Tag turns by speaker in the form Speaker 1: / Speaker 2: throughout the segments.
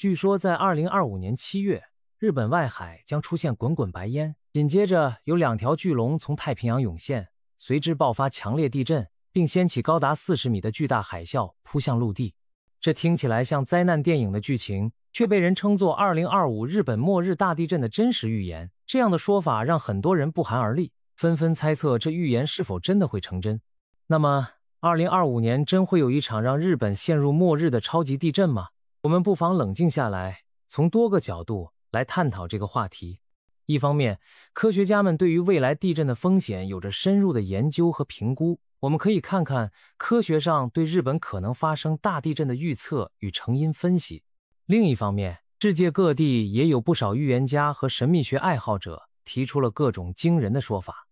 Speaker 1: 据说在2025年7月，日本外海将出现滚滚白烟，紧接着有2条巨龙从太平洋涌现，随之爆发强烈地震，并掀起高达40米的巨大海啸扑向陆地。这听起来像灾难电影的剧情，却被人称作2025日本末日大地震的真实预言。这样的说法让很多人不寒而栗，纷纷猜测这预言是否真的会成真。那么2025年真会有一场让日本陷入末日的超级地震吗？我们不妨冷静下来，从多个角度来探讨这个话题。一方面，科学家们对于未来地震的风险有着深入的研究和评估，我们可以看看科学上对日本可能发生大地震的预测与成因分析。另一方面，世界各地也有不少预言家和神秘学爱好者提出了各种惊人的说法。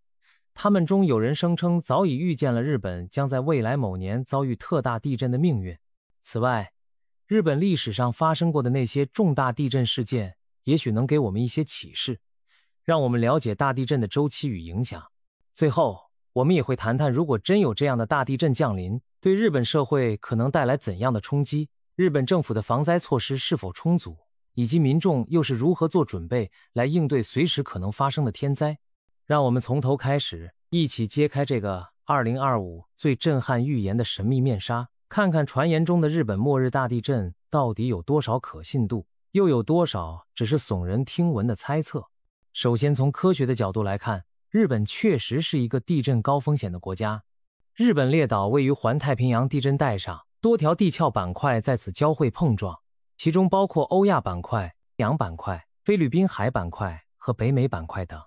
Speaker 1: 他们中有人声称早已预见了日本将在未来某年遭遇特大地震的命运。此外，日本历史上发生过的那些重大地震事件，也许能给我们一些启示，让我们了解大地震的周期与影响。最后，我们也会谈谈如果真有这样的大地震降临，对日本社会可能带来怎样的冲击，日本政府的防灾措施是否充足，以及民众又是如何做准备来应对随时可能发生的天灾。让我们从头开始，一起揭开这个2025最震撼预言的神秘面纱，看看传言中的日本末日大地震到底有多少可信度，又有多少只是耸人听闻的猜测。首先，从科学的角度来看，日本确实是一个地震高风险的国家。日本列岛位于环太平洋地震带上，多条地壳板块在此交汇碰撞，其中包括欧亚板块、洋板块、菲律宾海板块和北美板块等。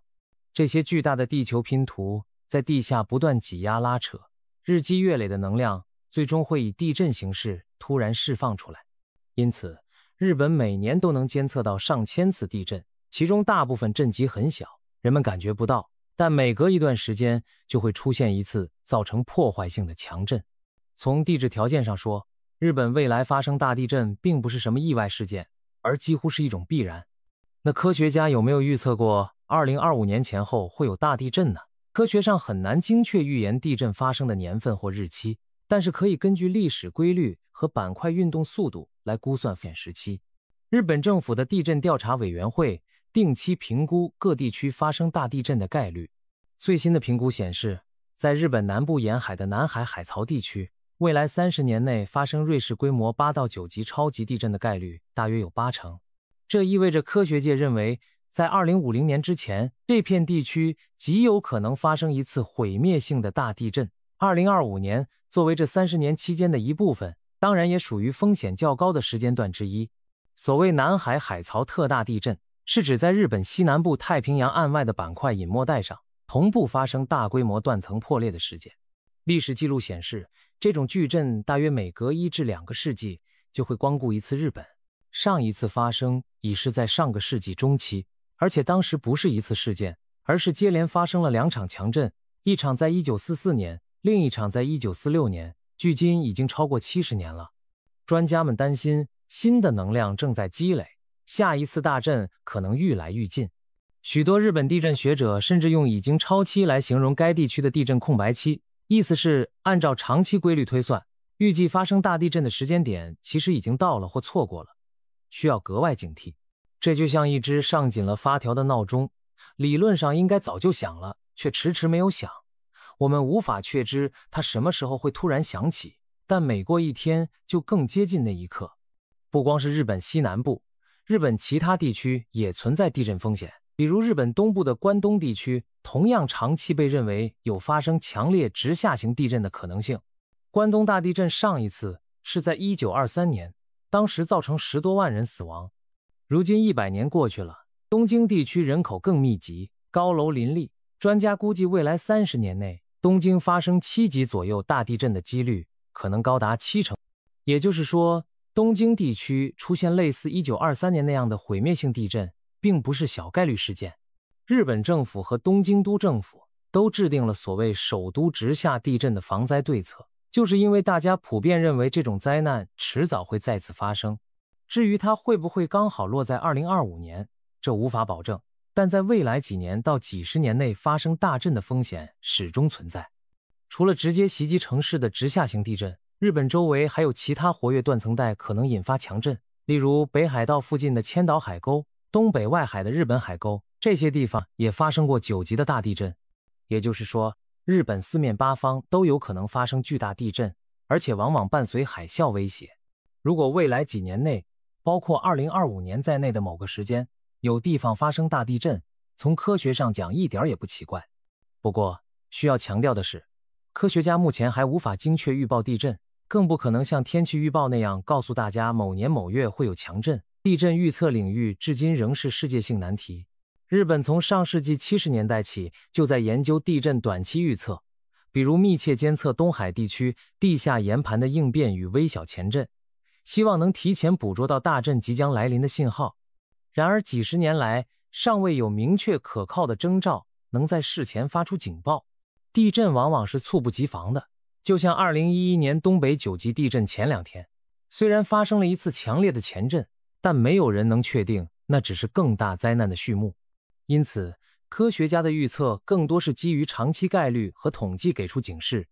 Speaker 1: 这些巨大的地球拼图在地下不断挤压拉扯，日积月累的能量最终会以地震形式突然释放出来。因此，日本每年都能监测到上千次地震，其中大部分震级很小，人们感觉不到，但每隔一段时间就会出现一次造成破坏性的强震。从地质条件上说，日本未来发生大地震并不是什么意外事件，而几乎是一种必然。那科学家有没有预测过2025年前后会有大地震呢？科学上很难精确预言地震发生的年份或日期，但是可以根据历史规律和板块运动速度来估算发生时期。日本政府的地震调查委员会定期评估各地区发生大地震的概率。最新的评估显示，在日本南部沿海的南海海槽地区，未来30年内发生瑞士规模8到9级超级地震的概率大约有80%。这意味着科学界认为，在2050年之前，这片地区极有可能发生一次毁灭性的大地震。2025年作为这30年期间的一部分，当然也属于风险较高的时间段之一。所谓南海海槽特大地震，是指在日本西南部太平洋岸外的板块隐没带上同步发生大规模断层破裂的事件。历史记录显示，这种巨震大约每隔1至2个世纪就会光顾一次日本。上一次发生已是在上个世纪中期，而且当时不是一次事件，而是接连发生了2场强震，一场在1944年，另一场在1946年，距今已经超过70年了。专家们担心新的能量正在积累，下一次大震可能愈来愈近。许多日本地震学者甚至用已经超期来形容该地区的地震空白期，意思是按照长期规律推算，预计发生大地震的时间点其实已经到了或错过了，需要格外警惕。这就像一只上紧了发条的闹钟，理论上应该早就响了，却迟迟没有响。我们无法确知它什么时候会突然响起，但每过一天就更接近那一刻。不光是日本西南部，日本其他地区也存在地震风险，比如日本东部的关东地区，同样长期被认为有发生强烈直下型地震的可能性。关东大地震上一次是在1923年，当时造成10多万人死亡。如今100年过去了，东京地区人口更密集，高楼林立，专家估计未来30年内，东京发生7级左右大地震的几率可能高达70%。也就是说，东京地区出现类似1923年那样的毁灭性地震，并不是小概率事件。日本政府和东京都政府都制定了所谓首都直下地震的防灾对策，就是因为大家普遍认为这种灾难迟早会再次发生。至于它会不会刚好落在2025年，这无法保证，但在未来几年到几十年内发生大震的风险始终存在。除了直接袭击城市的直下型地震，日本周围还有其他活跃断层带可能引发强震，例如北海道附近的千岛海沟、东北外海的日本海沟，这些地方也发生过9级的大地震。也就是说，日本四面八方都有可能发生巨大地震，而且往往伴随海啸威胁。如果未来几年内，包括2025年在内的某个时间，有地方发生大地震，从科学上讲一点也不奇怪。不过，需要强调的是，科学家目前还无法精确预报地震，更不可能像天气预报那样告诉大家某年某月会有强震。地震预测领域至今仍是世界性难题。日本从上世纪70年代起就在研究地震短期预测，比如密切监测东海地区地下岩盘的应变与微小前震，希望能提前捕捉到大震即将来临的信号。然而几十年来，尚未有明确可靠的征兆能在事前发出警报。地震往往是猝不及防的，就像2011年东北9级地震前2天，虽然发生了一次强烈的前震，但没有人能确定那只是更大灾难的序幕。因此，科学家的预测更多是基于长期概率和统计给出警示，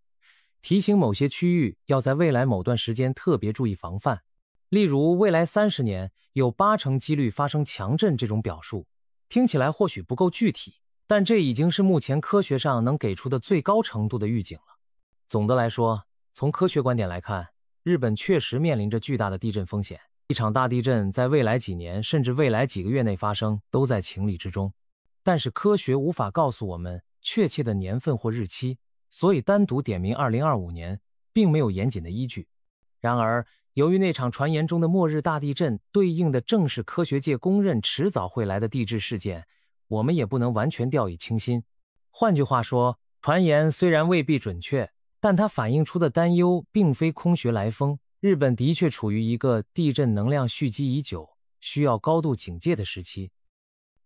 Speaker 1: 提醒某些区域要在未来某段时间特别注意防范。例如，未来30年有80%几率发生强震这种表述，听起来或许不够具体，但这已经是目前科学上能给出的最高程度的预警了。总的来说，从科学观点来看，日本确实面临着巨大的地震风险。一场大地震在未来几年甚至未来几个月内发生，都在情理之中。但是科学无法告诉我们确切的年份或日期，所以单独点名2025年并没有严谨的依据。然而，由于那场传言中的末日大地震对应的正是科学界公认迟早会来的地质事件，我们也不能完全掉以轻心。换句话说，传言虽然未必准确，但它反映出的担忧并非空穴来风。日本的确处于一个地震能量蓄积已久，需要高度警戒的时期。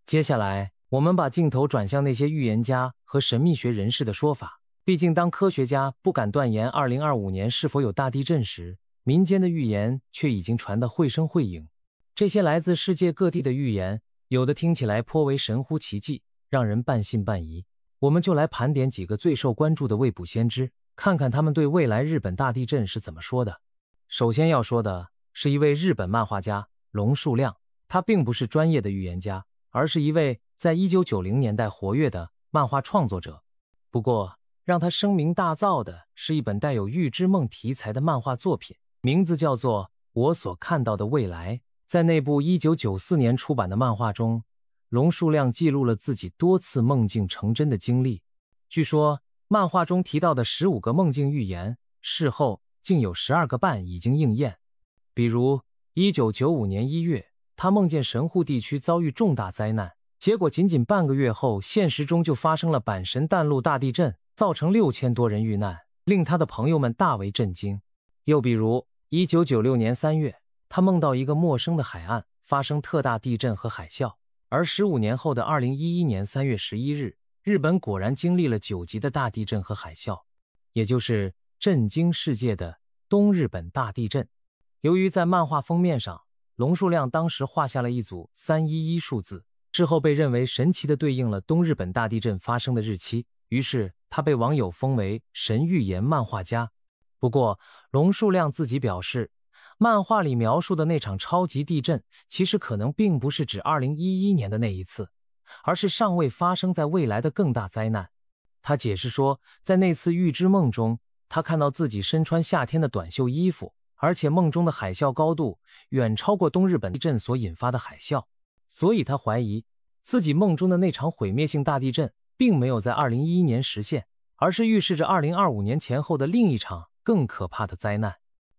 Speaker 1: 接下来，我们把镜头转向那些预言家和神秘学人士的说法。毕竟，当科学家不敢断言2025年是否有大地震时，民间的预言却已经传得绘声绘影。这些来自世界各地的预言，有的听起来颇为神乎其技，让人半信半疑。我们就来盘点几个最受关注的未卜先知，看看他们对未来日本大地震是怎么说的。首先要说的是一位日本漫画家龙树亮，他并不是专业的预言家，而是一位在1990年代活跃的漫画创作者。不过，让他声名大噪的是一本带有预知梦题材的漫画作品，名字叫做《我所看到的未来》。在那部1994年出版的漫画中，龙树亮记录了自己多次梦境成真的经历。据说，漫画中提到的15个梦境预言，事后竟有12个半已经应验。比如1995年1月，他梦见神户地区遭遇重大灾难，结果仅仅半个月后，现实中就发生了阪神淡路大地震，造成6000多人遇难，令他的朋友们大为震惊。又比如1996年3月，他梦到一个陌生的海岸发生特大地震和海啸，而15年后的2011年3月11日，日本果然经历了9级的大地震和海啸，也就是震惊世界的东日本大地震。由于在漫画封面上，龙树亮当时画下了一组311数字，之后被认为神奇地对应了东日本大地震发生的日期，于是他被网友封为神预言漫画家。不过，龙树亮自己表示，漫画里描述的那场超级地震其实可能并不是指2011年的那一次，而是尚未发生在未来的更大灾难。他解释说，在那次预知梦中，他看到自己身穿夏天的短袖衣服，而且梦中的海啸高度远超过东日本地震所引发的海啸，所以他怀疑自己梦中的那场毁灭性大地震并没有在2011年实现，而是预示着2025年前后的另一场更可怕的灾难。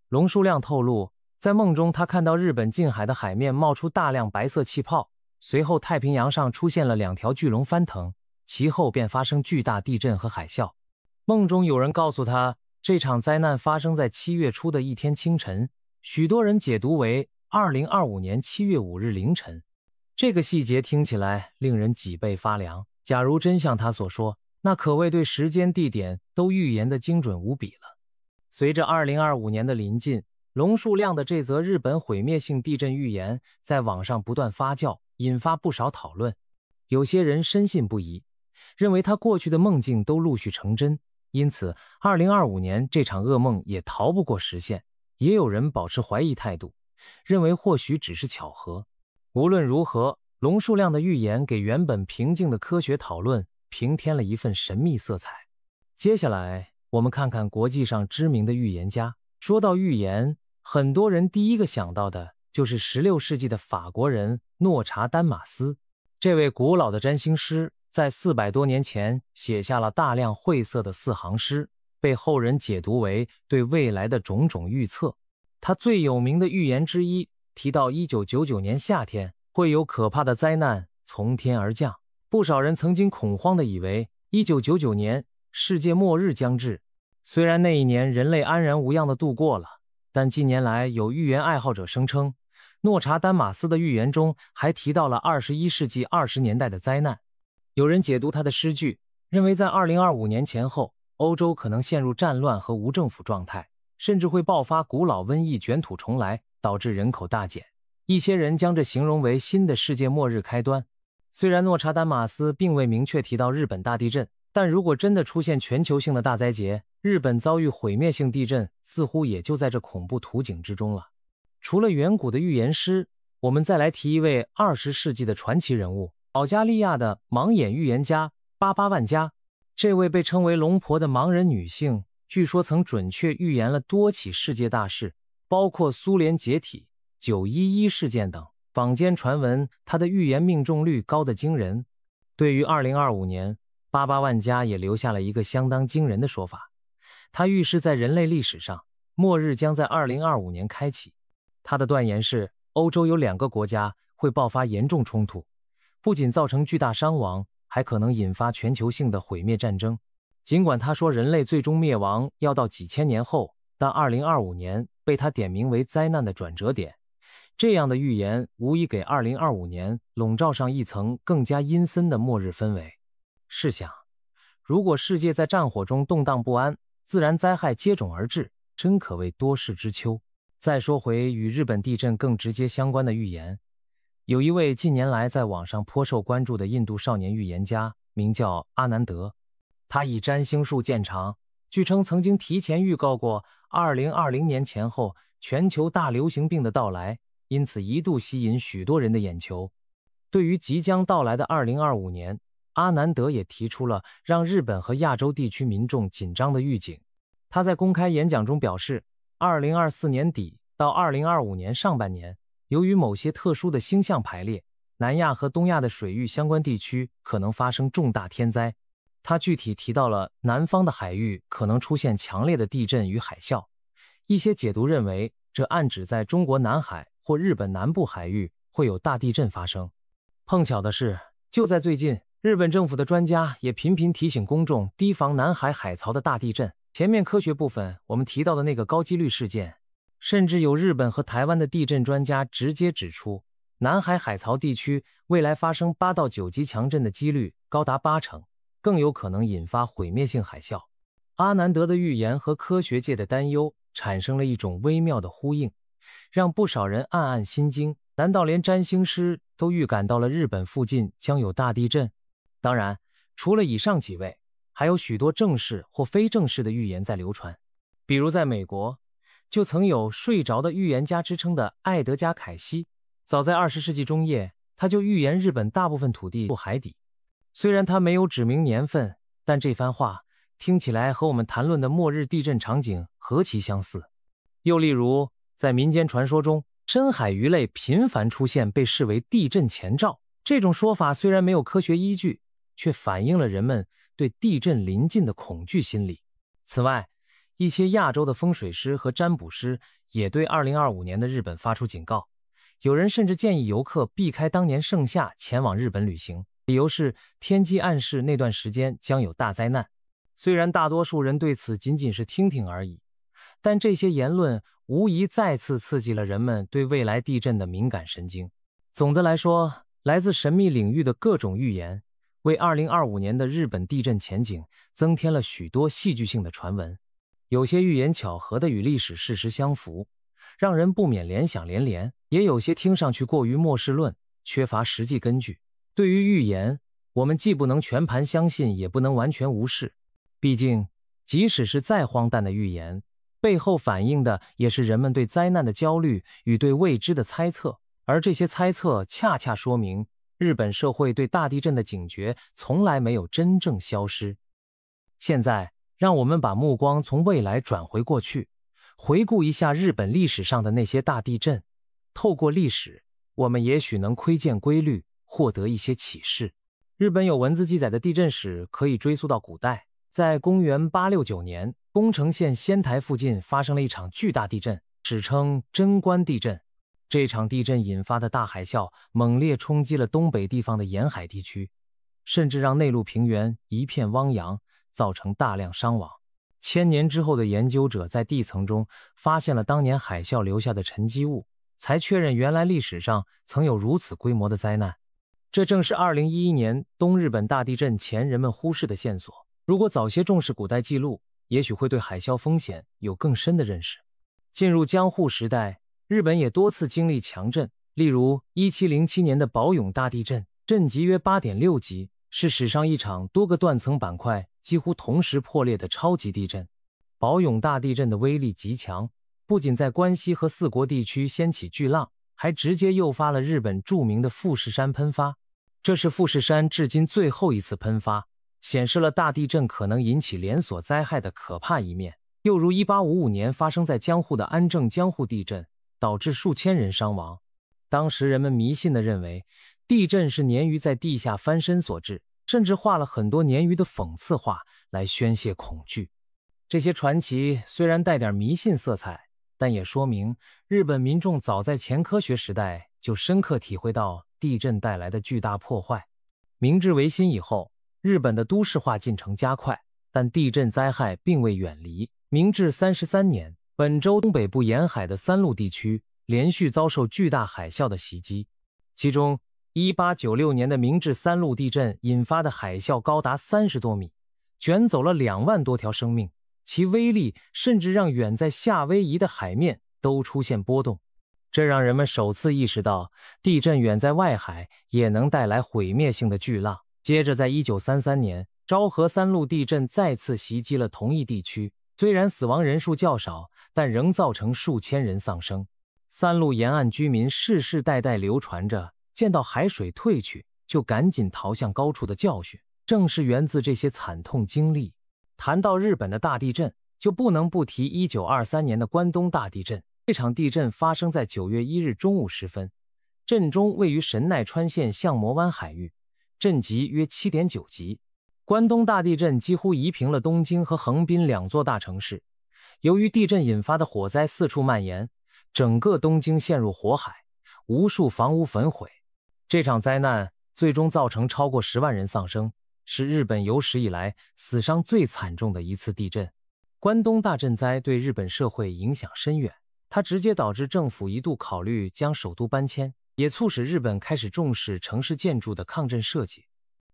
Speaker 1: 龙树亮透露，在梦中他看到日本近海的海面冒出大量白色气泡，随后太平洋上出现了2条巨龙翻腾，其后便发生巨大地震和海啸。梦中有人告诉他，这场灾难发生在7月初的一天清晨，许多人解读为2025年7月5日凌晨。这个细节听起来令人脊背发凉，假如真像他所说，那可谓对时间地点都预言的精准无比了。随着2025年的临近，龙树亮的这则日本毁灭性地震预言在网上不断发酵，引发不少讨论。有些人深信不疑，认为他过去的梦境都陆续成真，因此2025年这场噩梦也逃不过实现。也有人保持怀疑态度，认为或许只是巧合。无论如何，龙树亮的预言给原本平静的科学讨论平添了一份神秘色彩。接下来，我们看看国际上知名的预言家。说到预言，很多人第一个想到的就是16世纪的法国人诺查丹马斯。这位古老的占星师在400多年前写下了大量晦涩的4行诗，被后人解读为对未来的种种预测。他最有名的预言之一提到1999年夏天会有可怕的灾难从天而降，不少人曾经恐慌地以为1999年世界末日将至。虽然那一年人类安然无恙地度过了，但近年来有预言爱好者声称，诺查丹马斯的预言中还提到了21世纪20年代的灾难。有人解读他的诗句，认为在2025年前后，欧洲可能陷入战乱和无政府状态，甚至会爆发古老瘟疫卷土重来，导致人口大减。一些人将这形容为新的世界末日开端。虽然诺查丹马斯并未明确提到日本大地震，但如果真的出现全球性的大灾劫，日本遭遇毁灭性地震似乎也就在这恐怖图景之中了。除了远古的预言师，我们再来提一位20世纪的传奇人物，保加利亚的盲眼预言家巴巴万加。这位被称为龙婆的盲人女性，据说曾准确预言了多起世界大事，包括苏联解体、911事件等。坊间传闻她的预言命中率高得惊人。对于2025年，巴巴万加也留下了一个相当惊人的说法。他预示在人类历史上，末日将在2025年开启。他的断言是，欧洲有2个国家会爆发严重冲突，不仅造成巨大伤亡，还可能引发全球性的毁灭战争。尽管他说人类最终灭亡要到几千年后，但2025年被他点名为灾难的转折点。这样的预言无疑给2025年笼罩上一层更加阴森的末日氛围。试想，如果世界在战火中动荡不安，自然灾害接踵而至，真可谓多事之秋。再说回与日本地震更直接相关的预言，有一位近年来在网上颇受关注的印度少年预言家，名叫阿南德。他以占星术见长，据称曾经提前预告过2020年前后全球大流行病的到来，因此一度吸引许多人的眼球。对于即将到来的2025年，阿南德也提出了让日本和亚洲地区民众紧张的预警。他在公开演讲中表示，2024年底到2025年上半年，由于某些特殊的星象排列，南亚和东亚的水域相关地区可能发生重大天灾。他具体提到了南方的海域可能出现强烈的地震与海啸。一些解读认为，这暗指在中国南海或日本南部海域会有大地震发生。碰巧的是，就在最近，日本政府的专家也频频提醒公众提防南海海槽的大地震。前面科学部分我们提到的那个高几率事件，甚至有日本和台湾的地震专家直接指出，南海海槽地区未来发生8到9级强震的几率高达80%，更有可能引发毁灭性海啸。阿南德的预言和科学界的担忧产生了一种微妙的呼应，让不少人暗暗心惊。难道连占星师都预感到了日本附近将有大地震？当然，除了以上几位，还有许多正式或非正式的预言在流传。比如在美国，就曾有睡着的预言家之称的艾德加·凯西，早在20世纪中叶，他就预言日本大部分土地入海底。虽然他没有指明年份，但这番话听起来和我们谈论的末日地震场景何其相似。又例如，在民间传说中，深海鱼类频繁出现被视为地震前兆，这种说法虽然没有科学依据，却反映了人们对地震临近的恐惧心理。此外，一些亚洲的风水师和占卜师也对2025年的日本发出警告，有人甚至建议游客避开当年盛夏前往日本旅行，理由是天机暗示那段时间将有大灾难。虽然大多数人对此仅仅是听听而已，但这些言论无疑再次刺激了人们对未来地震的敏感神经。总的来说，来自神秘领域的各种预言为2025年的日本地震前景增添了许多戏剧性的传闻。有些预言巧合的与历史事实相符，让人不免联想连连；也有些听上去过于末世论，缺乏实际根据。对于预言，我们既不能全盘相信，也不能完全无视。毕竟，即使是再荒诞的预言，背后反映的也是人们对灾难的焦虑与对未知的猜测，而这些猜测恰恰说明日本社会对大地震的警觉从来没有真正消失。现在，让我们把目光从未来转回过去，回顾一下日本历史上的那些大地震。透过历史，我们也许能窥见规律，获得一些启示。日本有文字记载的地震史可以追溯到古代，在公元869年，宫城县仙台附近发生了一场巨大地震，史称贞观地震。这场地震引发的大海啸猛烈冲击了东北地方的沿海地区，甚至让内陆平原一片汪洋，造成大量伤亡。千年之后的研究者在地层中发现了当年海啸留下的沉积物，才确认原来历史上曾有如此规模的灾难。这正是2011年东日本大地震前人们忽视的线索。如果早些重视古代记录，也许会对海啸风险有更深的认识。进入江户时代，日本也多次经历强震，例如1707年的宝永大地震，震级约8.6级，是史上一场多个断层板块几乎同时破裂的超级地震。宝永大地震的威力极强，不仅在关西和四国地区掀起巨浪，还直接诱发了日本著名的富士山喷发。这是富士山至今最后一次喷发，显示了大地震可能引起连锁灾害的可怕一面。又如1855年发生在江户的安政江户地震，导致数千人伤亡。当时人们迷信地认为地震是鲶鱼在地下翻身所致，甚至画了很多鲶鱼的讽刺画来宣泄恐惧。这些传奇虽然带点迷信色彩，但也说明日本民众早在前科学时代就深刻体会到地震带来的巨大破坏。明治维新以后，日本的都市化进程加快，但地震灾害并未远离。明治33年，本州东北部沿海的三陆地区连续遭受巨大海啸的袭击，其中1896年的明治三陆地震引发的海啸高达30多米，卷走了2万多条生命，其威力甚至让远在夏威夷的海面都出现波动。这让人们首次意识到，地震远在外海也能带来毁灭性的巨浪。接着在1933年，昭和三陆地震再次袭击了同一地区，虽然死亡人数较少，但仍造成数千人丧生。三陆沿岸居民世世代代流传着见到海水退去就赶紧逃向高处的教训，正是源自这些惨痛经历。谈到日本的大地震，就不能不提1923年的关东大地震。这场地震发生在9月1日中午时分，震中位于神奈川县相模湾海域，震级约7.9级。关东大地震几乎夷平了东京和横滨2座大城市。由于地震引发的火灾四处蔓延，整个东京陷入火海，无数房屋焚毁。这场灾难最终造成超过10万人丧生，是日本有史以来死伤最惨重的一次地震。关东大震灾对日本社会影响深远，它直接导致政府一度考虑将首都搬迁，也促使日本开始重视城市建筑的抗震设计。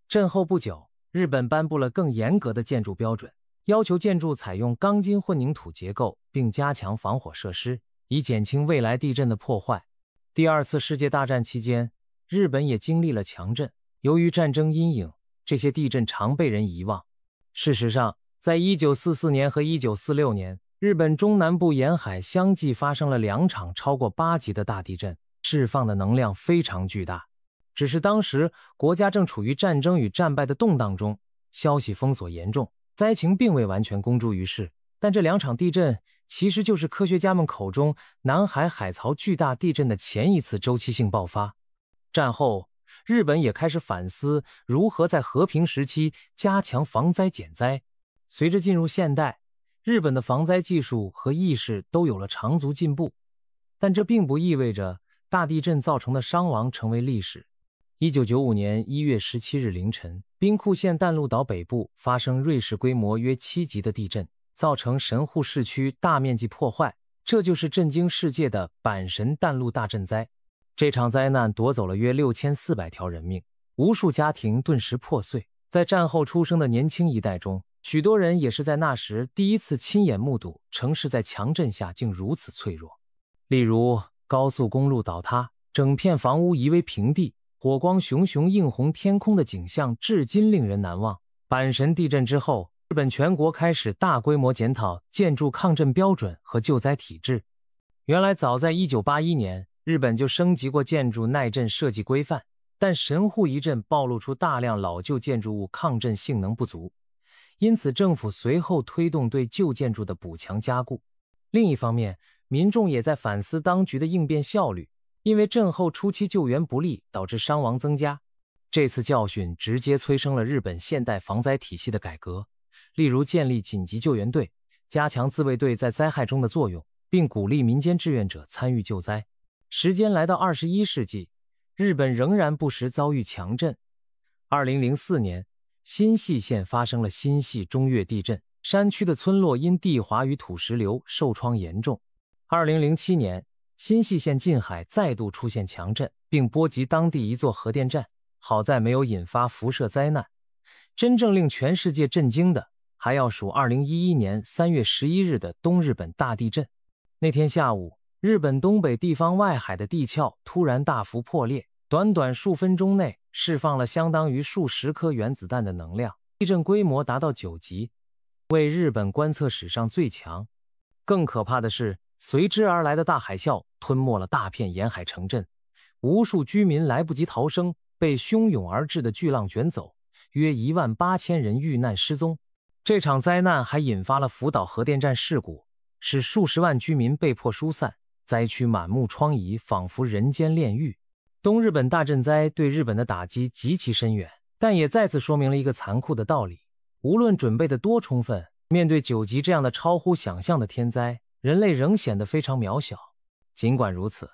Speaker 1: 震后不久，日本颁布了更严格的建筑标准，要求建筑采用钢筋混凝土结构，并加强防火设施，以减轻未来地震的破坏。第二次世界大战期间，日本也经历了强震，由于战争阴影，这些地震常被人遗忘。事实上，在1944年和1946年，日本中南部沿海相继发生了2场超过8级的大地震，释放的能量非常巨大。只是当时国家正处于战争与战败的动荡中，消息封锁严重，灾情并未完全公诸于世。但这2场地震其实就是科学家们口中南海海槽巨大地震的前一次周期性爆发。战后，日本也开始反思如何在和平时期加强防灾减灾。随着进入现代，日本的防灾技术和意识都有了长足进步，但这并不意味着大地震造成的伤亡成为历史。1995年1月17日凌晨，兵库县淡路岛北部发生瑞士规模约7级的地震，造成神户市区大面积破坏，这就是震惊世界的阪神淡路大震灾。这场灾难夺走了约6400条人命，无数家庭顿时破碎。在战后出生的年轻一代中，许多人也是在那时第一次亲眼目睹城市在强震下竟如此脆弱。例如高速公路倒塌，整片房屋夷为平地，火光熊熊映红天空的景象至今令人难忘。阪神地震之后，日本全国开始大规模检讨建筑抗震标准和救灾体制。原来早在1981年，日本就升级过建筑耐震设计规范，但神户一震暴露出大量老旧建筑物抗震性能不足，因此政府随后推动对旧建筑的补强加固。另一方面，民众也在反思当局的应变效率，因为震后初期救援不力，导致伤亡增加。这次教训直接催生了日本现代防灾体系的改革，例如建立紧急救援队，加强自卫队在灾害中的作用，并鼓励民间志愿者参与救灾。时间来到21世纪，日本仍然不时遭遇强震。2004年，新舄县发生了新舄中越地震，山区的村落因地滑与土石流受创严重。2007年，新舄县近海再度出现强震，并波及当地一座核电站，好在没有引发辐射灾难。真正令全世界震惊的，还要数2011年3月11日的东日本大地震。那天下午，日本东北地方外海的地壳突然大幅破裂，短短数分钟内释放了相当于数十颗原子弹的能量，地震规模达到9级，为日本观测史上最强。更可怕的是，随之而来的大海啸吞没了大片沿海城镇，无数居民来不及逃生，被汹涌而至的巨浪卷走，约18000人遇难失踪。这场灾难还引发了福岛核电站事故，使数十万居民被迫疏散，灾区满目疮痍，仿佛人间炼狱。东日本大震灾对日本的打击极其深远，但也再次说明了一个残酷的道理：无论准备的多充分，面对9级这样的超乎想象的天灾，人类仍显得非常渺小。尽管如此，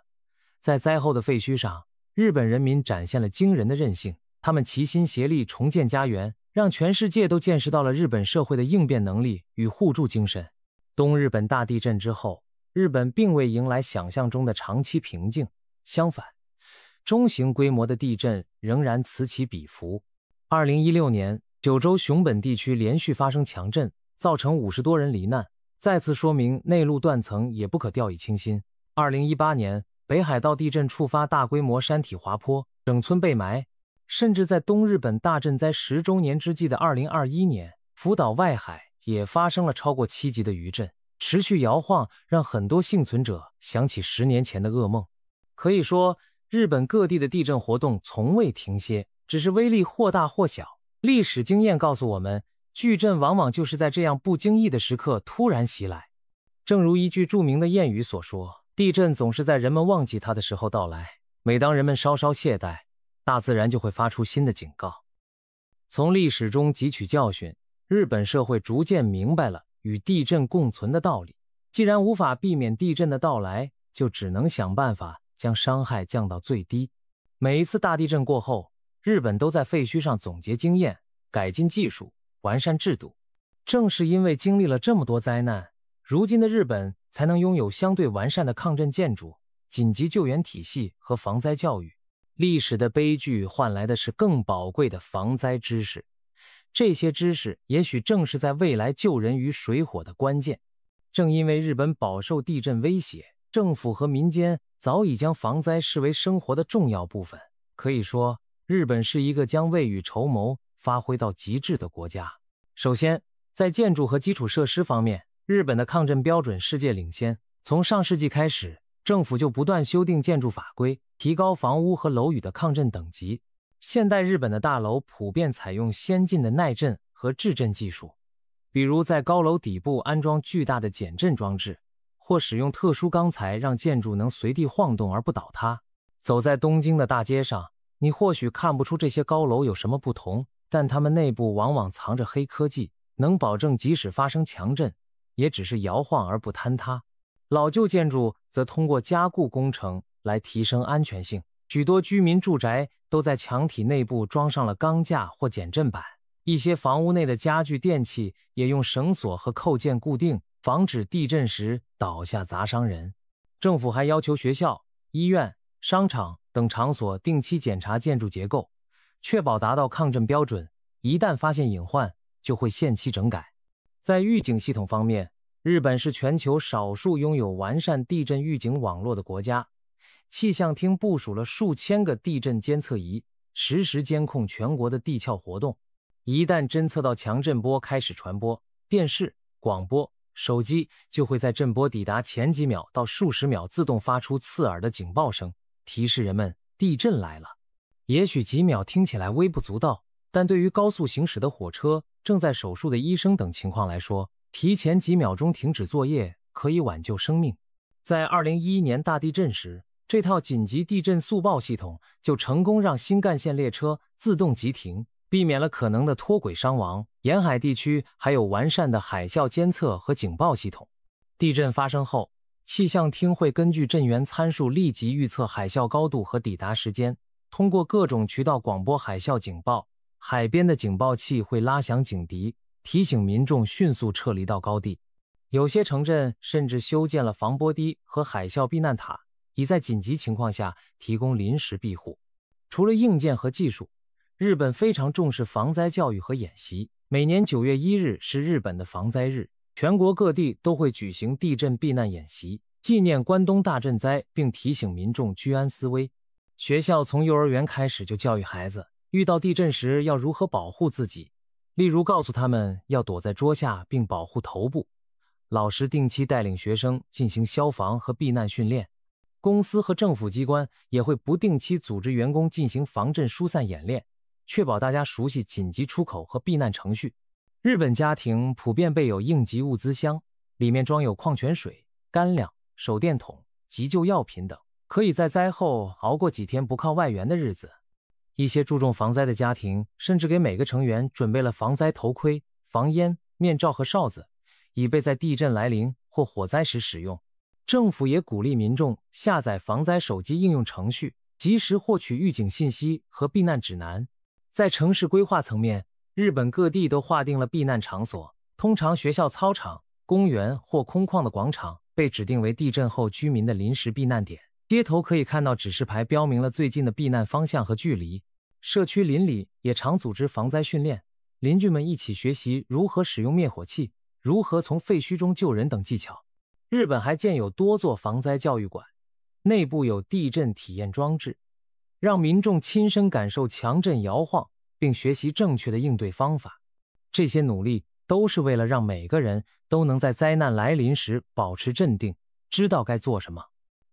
Speaker 1: 在灾后的废墟上，日本人民展现了惊人的韧性，他们齐心协力重建家园，让全世界都见识到了日本社会的应变能力与互助精神。东日本大地震之后，日本并未迎来想象中的长期平静，相反，中型规模的地震仍然此起彼伏。2016年，九州熊本地区连续发生强震，造成50多人罹难，再次说明内陆断层也不可掉以轻心。2018年，北海道地震触发大规模山体滑坡，整村被埋。甚至在东日本大震灾10周年之际的2021年，福岛外海也发生了超过7级的余震，持续摇晃让很多幸存者想起10年前的噩梦。可以说，日本各地的地震活动从未停歇，只是威力或大或小。历史经验告诉我们，巨震往往就是在这样不经意的时刻突然袭来。正如一句著名的谚语所说，地震总是在人们忘记它的时候到来。每当人们稍稍懈怠，大自然就会发出新的警告。从历史中汲取教训，日本社会逐渐明白了与地震共存的道理。既然无法避免地震的到来，就只能想办法将伤害降到最低。每一次大地震过后，日本都在废墟上总结经验，改进技术，完善制度。正是因为经历了这么多灾难，如今的日本才能拥有相对完善的抗震建筑、紧急救援体系和防灾教育。历史的悲剧换来的是更宝贵的防灾知识，这些知识也许正是在未来救人于水火的关键。正因为日本饱受地震威胁，政府和民间早已将防灾视为生活的重要部分。可以说，日本是一个将未雨绸缪发挥到极致的国家。首先，在建筑和基础设施方面，日本的抗震标准世界领先。从上世纪开始，政府就不断修订建筑法规，提高房屋和楼宇的抗震等级。现代日本的大楼普遍采用先进的耐震和制震技术，比如在高楼底部安装巨大的减震装置，或使用特殊钢材让建筑能随地晃动而不倒塌。走在东京的大街上，你或许看不出这些高楼有什么不同，但它们内部往往藏着黑科技，能保证即使发生强震，也只是摇晃而不坍塌。老旧建筑则通过加固工程来提升安全性，许多居民住宅都在墙体内部装上了钢架或减震板，一些房屋内的家具电器也用绳索和扣件固定，防止地震时倒下砸伤人。政府还要求学校、医院、商场等场所定期检查建筑结构，确保达到抗震标准，一旦发现隐患，就会限期整改。在预警系统方面，日本是全球少数拥有完善地震预警网络的国家。气象厅部署了数千个地震监测仪，实时监控全国的地壳活动。一旦侦测到强震波开始传播，电视、广播、手机就会在震波抵达前几秒到数十秒自动发出刺耳的警报声，提示人们地震来了。也许几秒听起来微不足道，但对于高速行驶的火车、正在手术的医生等情况来说，提前几秒钟停止作业可以挽救生命。在2011年大地震时，这套紧急地震速报系统就成功让新干线列车自动急停，避免了可能的脱轨伤亡。沿海地区还有完善的海啸监测和警报系统。地震发生后，气象厅会根据震源参数立即预测海啸高度和抵达时间，通过各种渠道广播海啸警报。海边的警报器会拉响警笛，提醒民众迅速撤离到高地。有些城镇甚至修建了防波堤和海啸避难塔，以在紧急情况下提供临时庇护。除了硬件和技术，日本非常重视防灾教育和演习。每年9月1日是日本的防灾日，全国各地都会举行地震避难演习，纪念关东大震灾，并提醒民众居安思危。学校从幼儿园开始就教育孩子，遇到地震时要如何保护自己，例如告诉他们要躲在桌下并保护头部。老师定期带领学生进行消防和避难训练。公司和政府机关也会不定期组织员工进行防震疏散演练，确保大家熟悉紧急出口和避难程序。日本家庭普遍备有应急物资箱，里面装有矿泉水、干粮、手电筒、急救药品等，可以在灾后熬过几天不靠外援的日子。一些注重防灾的家庭甚至给每个成员准备了防灾头盔、防烟、面罩和哨子，以备在地震来临或火灾时使用。政府也鼓励民众下载防灾手机应用程序，及时获取预警信息和避难指南。在城市规划层面，日本各地都划定了避难场所，通常学校操场、公园或空旷的广场被指定为地震后居民的临时避难点。街头可以看到指示牌标明了最近的避难方向和距离。社区邻里也常组织防灾训练，邻居们一起学习如何使用灭火器，如何从废墟中救人等技巧。日本还建有多座防灾教育馆，内部有地震体验装置，让民众亲身感受强震摇晃，并学习正确的应对方法。这些努力都是为了让每个人都能在灾难来临时保持镇定，知道该做什么。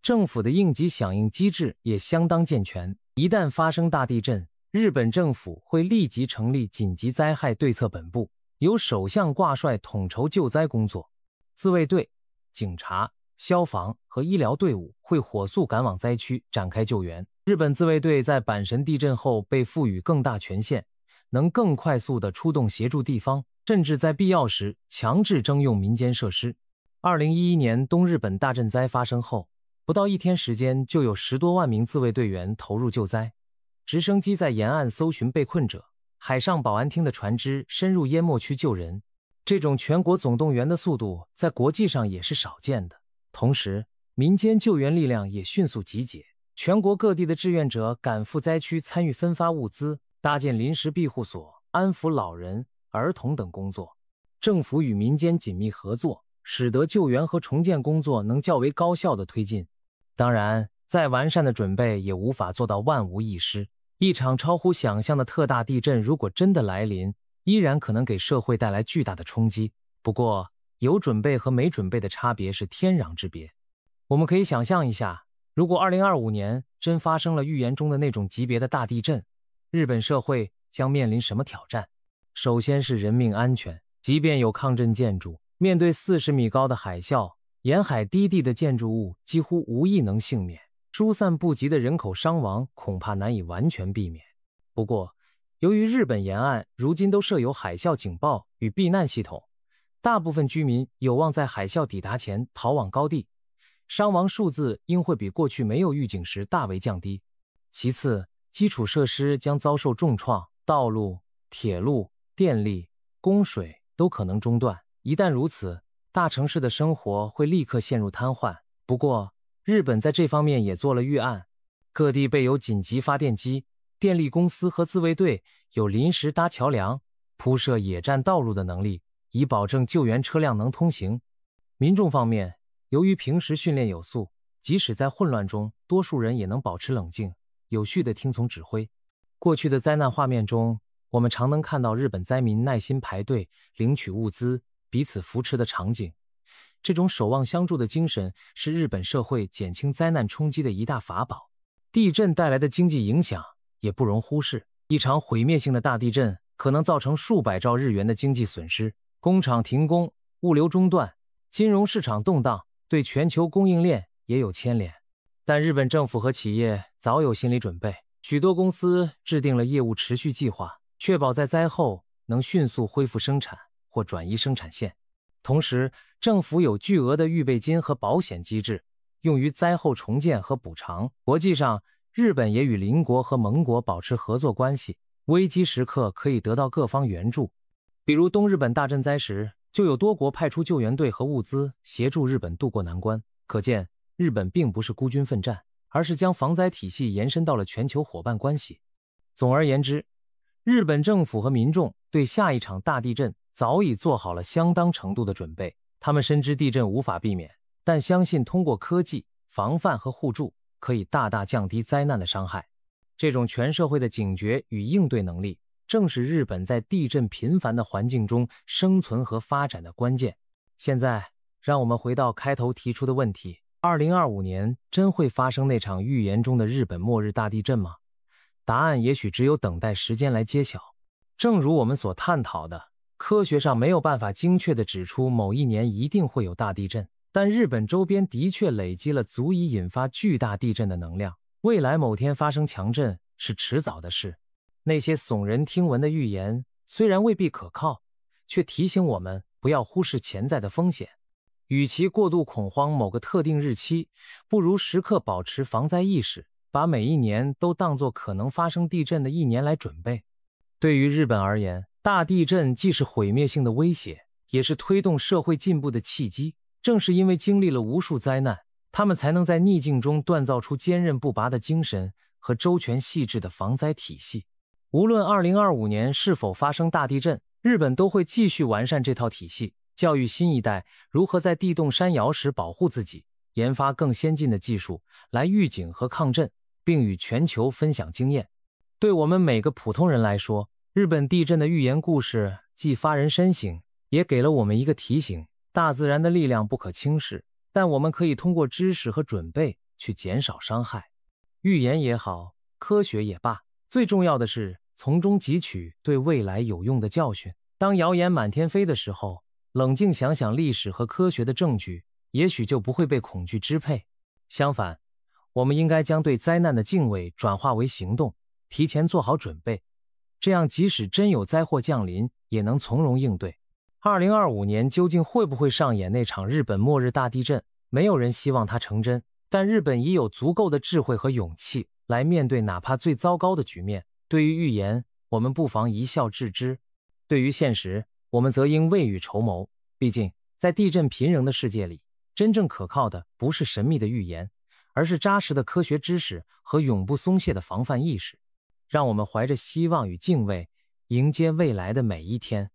Speaker 1: 政府的应急响应机制也相当健全，一旦发生大地震，日本政府会立即成立紧急灾害对策本部，由首相挂帅统筹救灾工作。自卫队、警察、消防和医疗队伍会火速赶往灾区展开救援。日本自卫队在阪神地震后被赋予更大权限，能更快速地出动协助地方，甚至在必要时强制征用民间设施。2011年东日本大震灾发生后，不到1天时间就有10多万名自卫队员投入救灾。直升机在沿岸搜寻被困者，海上保安厅的船只深入淹没区救人。这种全国总动员的速度在国际上也是少见的。同时，民间救援力量也迅速集结，全国各地的志愿者赶赴灾区参与分发物资、搭建临时庇护所、安抚老人、儿童等工作。政府与民间紧密合作，使得救援和重建工作能较为高效地推进。当然，再完善的准备也无法做到万无一失。一场超乎想象的特大地震如果真的来临，依然可能给社会带来巨大的冲击。不过，有准备和没准备的差别是天壤之别。我们可以想象一下，如果2025年真发生了预言中的那种级别的大地震，日本社会将面临什么挑战？首先是人命安全，即便有抗震建筑，面对40米高的海啸，沿海低地的建筑物几乎无一能幸免，疏散不及的人口伤亡恐怕难以完全避免。不过，由于日本沿岸如今都设有海啸警报与避难系统，大部分居民有望在海啸抵达前逃往高地，伤亡数字应会比过去没有预警时大为降低。其次，基础设施将遭受重创，道路、铁路、电力、供水都可能中断。一旦如此，大城市的生活会立刻陷入瘫痪。不过，日本在这方面也做了预案，各地备有紧急发电机，电力公司和自卫队有临时搭桥梁、铺设野战道路的能力，以保证救援车辆能通行。民众方面，由于平时训练有素，即使在混乱中，多数人也能保持冷静，有序地听从指挥。过去的灾难画面中，我们常能看到日本灾民耐心排队领取物资、彼此扶持的场景。这种守望相助的精神是日本社会减轻灾难冲击的一大法宝。地震带来的经济影响也不容忽视，一场毁灭性的大地震可能造成数百兆日元的经济损失，工厂停工，物流中断，金融市场动荡，对全球供应链也有牵连。但日本政府和企业早有心理准备，许多公司制定了业务持续计划，确保在灾后能迅速恢复生产或转移生产线。同时，政府有巨额的预备金和保险机制，用于灾后重建和补偿。国际上，日本也与邻国和盟国保持合作关系，危机时刻可以得到各方援助。比如东日本大震灾时，就有多国派出救援队和物资协助日本渡过难关。可见，日本并不是孤军奋战，而是将防灾体系延伸到了全球伙伴关系。总而言之，日本政府和民众对下一场大地震早已做好了相当程度的准备。他们深知地震无法避免，但相信通过科技、防范和互助，可以大大降低灾难的伤害。这种全社会的警觉与应对能力，正是日本在地震频繁的环境中生存和发展的关键。现在，让我们回到开头提出的问题：2025年真会发生那场预言中的日本末日大地震吗？答案也许只有等待时间来揭晓。正如我们所探讨的，科学上没有办法精确地指出某一年一定会有大地震，但日本周边的确累积了足以引发巨大地震的能量，未来某天发生强震是迟早的事。那些耸人听闻的预言虽然未必可靠，却提醒我们不要忽视潜在的风险。与其过度恐慌某个特定日期，不如时刻保持防灾意识，把每一年都当作可能发生地震的一年来准备。对于日本而言，大地震既是毁灭性的威胁，也是推动社会进步的契机。正是因为经历了无数灾难，他们才能在逆境中锻造出坚韧不拔的精神和周全细致的防灾体系。无论2025年是否发生大地震，日本都会继续完善这套体系，教育新一代如何在地动山摇时保护自己，研发更先进的技术来预警和抗震，并与全球分享经验。对我们每个普通人来说，日本地震的寓言故事既发人深省，也给了我们一个提醒：大自然的力量不可轻视，但我们可以通过知识和准备去减少伤害。寓言也好，科学也罢，最重要的是从中汲取对未来有用的教训。当谣言满天飞的时候，冷静想想历史和科学的证据，也许就不会被恐惧支配。相反，我们应该将对灾难的敬畏转化为行动，提前做好准备，这样即使真有灾祸降临，也能从容应对。2025年究竟会不会上演那场日本末日大地震？没有人希望它成真，但日本已有足够的智慧和勇气来面对哪怕最糟糕的局面。对于预言，我们不妨一笑置之；对于现实，我们则应未雨绸缪。毕竟，在地震频仍的世界里，真正可靠的不是神秘的预言，而是扎实的科学知识和永不松懈的防范意识。让我们怀着希望与敬畏，迎接未来的每一天。